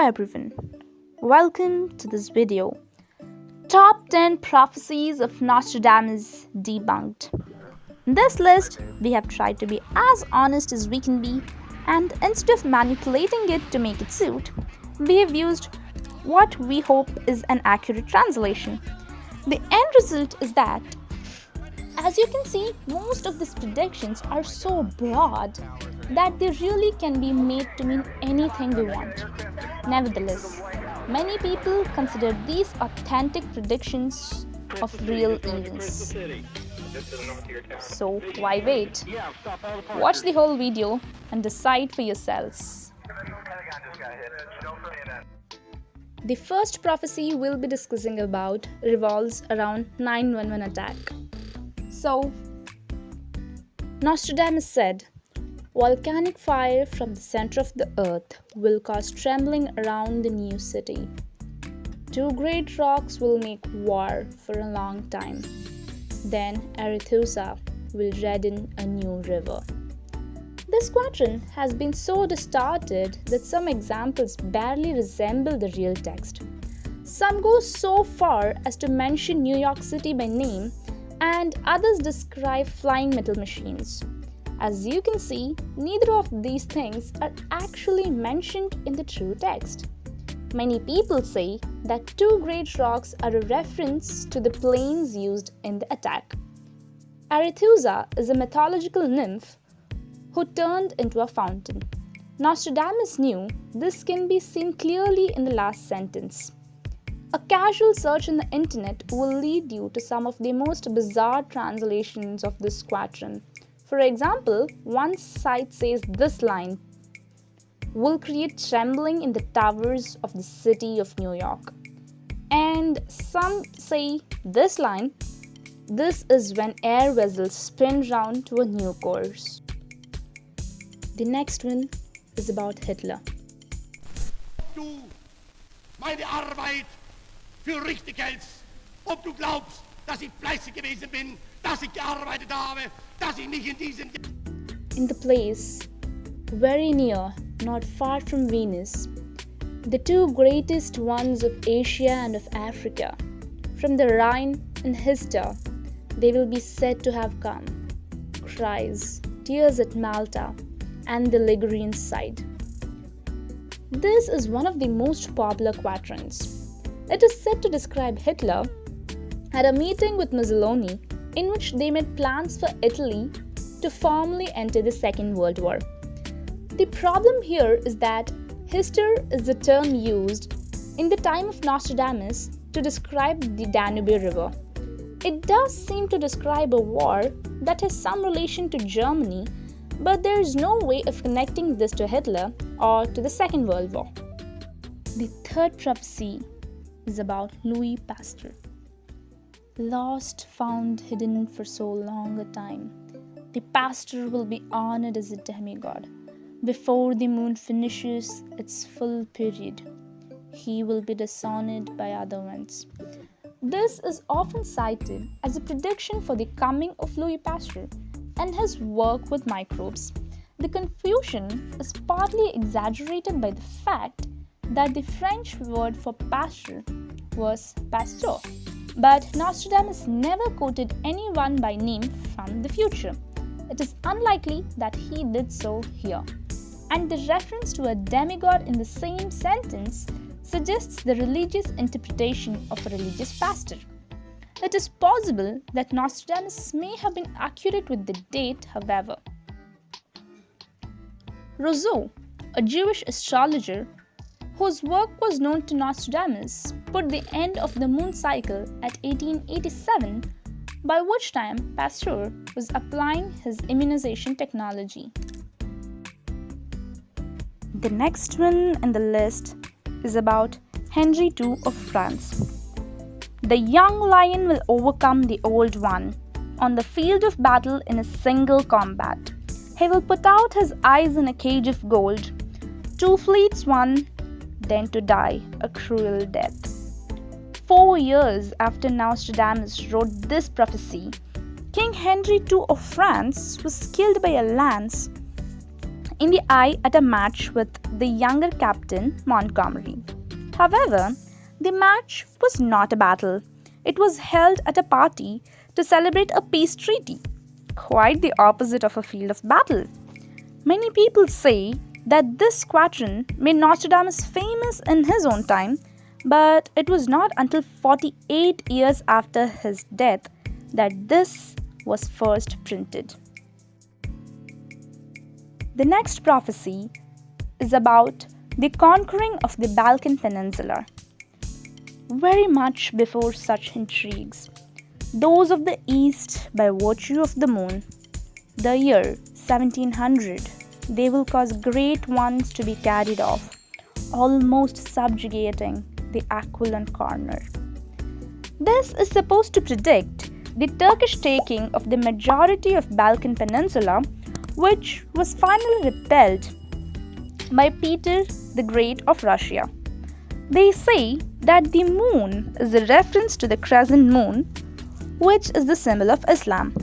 everyone, welcome to this video. Top 10 Prophecies of Nostradamus Debunked. In this list, we have tried to be as honest as we can be, and instead of manipulating it to make it suit, we have used what we hope is an accurate translation. The end result is that, as you can see, most of these predictions are so broad that they really can be made to mean anything we want. Nevertheless, many people consider these authentic predictions of real events. So why wait? Watch the whole video and decide for yourselves. The first prophecy we'll be discussing about revolves around 9/11 attack. So, Nostradamus said, volcanic fire from the center of the earth will cause trembling around the new city. Two great rocks will make war for a long time. Then Arethusa will redden a new river. This quatrain has been so distorted that some examples barely resemble the real text. Some go so far as to mention New York City by name, and others describe flying metal machines. As you can see, neither of these things are actually mentioned in the true text. Many people say that two great rocks are a reference to the planes used in the attack. Arethusa is a mythological nymph who turned into a fountain. Nostradamus knew this can be seen clearly in the last sentence. A casual search on the internet will lead you to some of the most bizarre translations of this quatrain. For example, one site says this line will create trembling in the towers of the city of New York. And some say this line, this is when air vessels spin round to a new course. The next one is about Hitler. Du meine Arbeit für richtig hältst, ob du glaubst, dass ich fleißig gewesen bin, dass ich gearbeitet habe, dass ich nicht in diesem... In the place very near, not far from Venus, the two greatest ones of Asia and of Africa, from the Rhine and Hister, they will be said to have come. Cries, tears at Malta, and the Ligurian side. This is one of the most popular quatrains. It is said to describe Hitler at a meeting with Mussolini in which they made plans for Italy to formally enter the Second World War. The problem here is that Hister is the term used in the time of Nostradamus to describe the Danube River. It does seem to describe a war that has some relation to Germany, but there is no way of connecting this to Hitler or to the Second World War. The third prophecy is about Louis Pasteur. Lost, found, hidden for so long a time, the Pasteur will be honored as a demigod. Before the moon finishes its full period, he will be dishonored by other ones. This is often cited as a prediction for the coming of Louis Pasteur and his work with microbes. The confusion is partly exaggerated by the fact that the French word for Pasteur was Pasteur, but Nostradamus never quoted anyone by name from the future. It is unlikely that he did so here, and the reference to a demigod in the same sentence suggests the religious interpretation of a religious pastor. It is possible that Nostradamus may have been accurate with the date, however. Rousseau, a Jewish astrologer whose work was known to Nostradamus, put the end of the moon cycle at 1887, by which time Pasteur was applying his immunization technology. The next one in the list is about Henry II of France. The young lion will overcome the old one on the field of battle in a single combat. He will put out his eyes in a cage of gold. Two fleets won, then to die a cruel death. 4 years after Nostradamus wrote this prophecy, King Henry II of France was killed by a lance in the eye at a match with the younger Captain Montgomery. However, the match was not a battle. It was held at a party to celebrate a peace treaty, quite the opposite of a field of battle. Many people say that this squadron made Nostradamus famous in his own time, but it was not until 48 years after his death that this was first printed. The next prophecy is about the conquering of the Balkan Peninsula. Very much before such intrigues, those of the East, by virtue of the moon, the year 1700, they will cause great ones to be carried off, almost subjugating the Aquilan corner. This is supposed to predict the Turkish taking of the majority of Balkan Peninsula, which was finally repelled by Peter the Great of Russia. They say that the moon is a reference to the crescent moon, which is the symbol of Islam.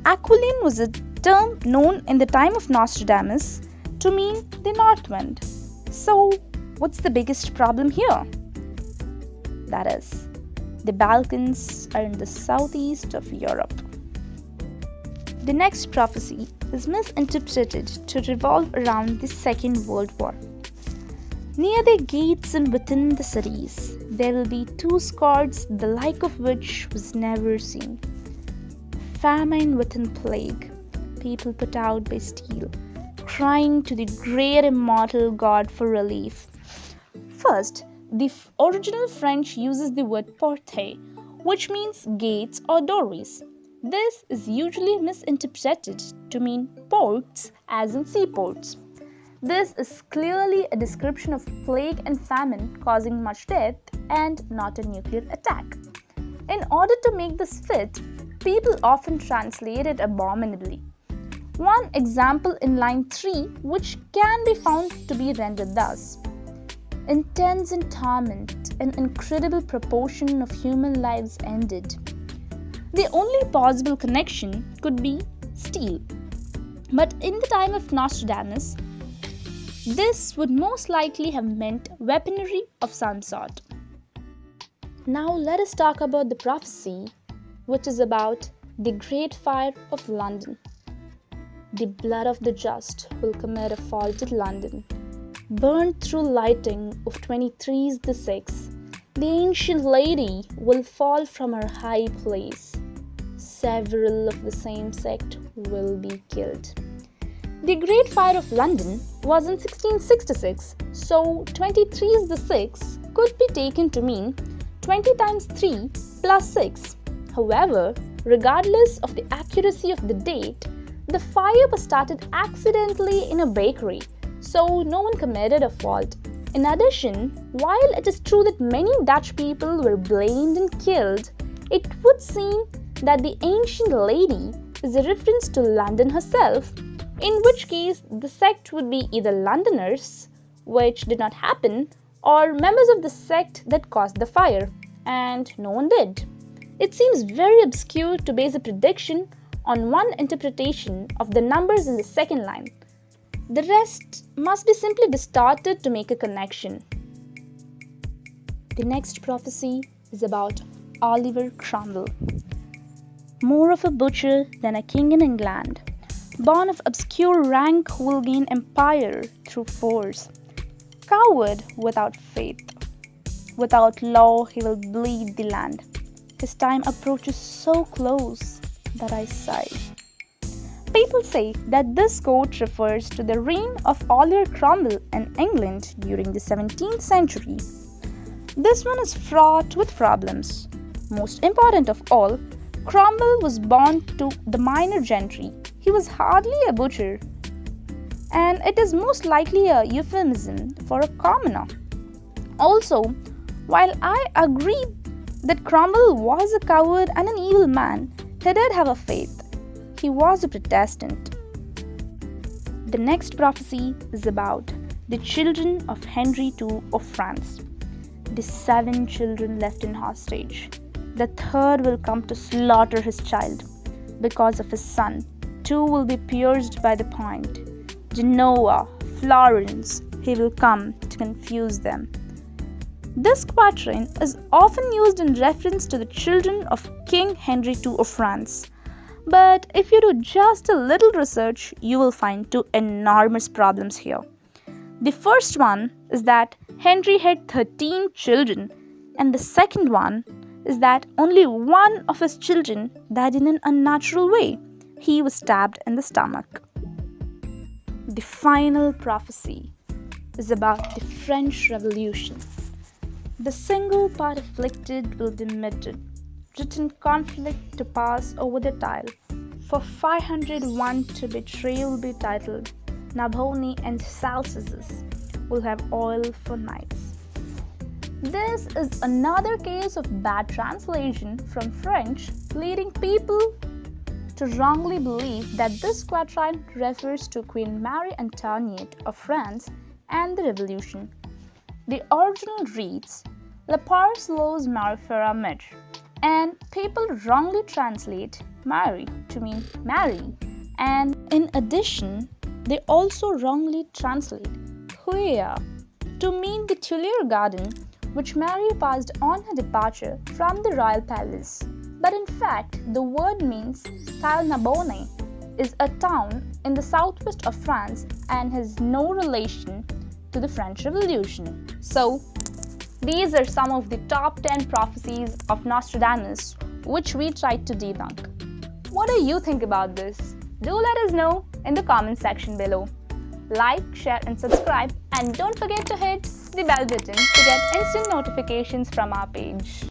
Aquilan was a term known in the time of Nostradamus to mean the north wind. So, what's the biggest problem here? That is, the Balkans are in the southeast of Europe. The next prophecy is misinterpreted to revolve around the Second World War. Near the gates and within the cities, there will be two scourges, the like of which was never seen. Famine within plague, people put out by steel, crying to the great immortal God for relief. First, the original French uses the word porte, which means gates or doorways. This is usually misinterpreted to mean ports, as in seaports. This is clearly a description of plague and famine causing much death and not a nuclear attack. In order to make this fit, people often translate it abominably. One example in line 3, which can be found to be rendered thus: intense and torment, an incredible proportion of human lives ended. The only possible connection could be steel. But in the time of Nostradamus, this would most likely have meant weaponry of some sort. Now let us talk about the prophecy, which is about the Great Fire of London. The blood of the just will commit a fault at London. Burned through lighting of 23's the 6th, the ancient lady will fall from her high place. Several of the same sect will be killed. The Great Fire of London was in 1666, so 23's the 6th could be taken to mean 20 times 3 plus 6. However, regardless of the accuracy of the date, the fire was started accidentally in a bakery, so no one committed a fault. In addition, while it is true that many Dutch people were blamed and killed, it would seem that the ancient lady is a reference to London herself, in which case the sect would be either Londoners, which did not happen, or members of the sect that caused the fire, and no one did. It seems very obscure to base a prediction on one interpretation of the numbers in the second line. The rest must be simply distorted to make a connection. The next prophecy is about Oliver Cromwell. More of a butcher than a king in England, born of obscure rank who will gain empire through force. Coward without faith, without law he will bleed the land. His time approaches so close that I sigh. People say that this quote refers to the reign of Oliver Cromwell in England during the 17th century. This one is fraught with problems. Most important of all, Cromwell was born to the minor gentry. He was hardly a butcher, and it is most likely a euphemism for a commoner. Also, while I agree that Cromwell was a coward and an evil man, he did have a faith. He was a Protestant. The next prophecy is about the children of Henry II of France. The 7 children left in hostage. The third will come to slaughter his child. Because of his son, 2 will be pierced by the point. Genoa, Florence, he will come to confuse them. This quatrain is often used in reference to the children of King Henry II of France. But if you do just a little research, you will find two enormous problems here. The first one is that Henry had 13 children, and the second one is that only one of his children died in an unnatural way. He was stabbed in the stomach. The final prophecy is about the French Revolution. The single part afflicted will be mitted, written conflict to pass over the tile. For 501 to betray will be titled, Naboni and Salsizus will have oil for nights. This is another case of bad translation from French, leading people to wrongly believe that this quatrain refers to Queen Marie Antoinette of France and the Revolution. The original reads, La Pars los Marifera Midge, and people wrongly translate Mary to mean Mary, and in addition, they also wrongly translate Huia to mean the Tuileries garden which Mary passed on her departure from the royal palace. But in fact, the word means Talnabonne is a town in the southwest of France and has no relation to the French Revolution. So, these are some of the top 10 prophecies of Nostradamus which we tried to debunk. What do you think about this? Do let us know in the comment section below. Like, share and subscribe, and don't forget to hit the bell button to get instant notifications from our page.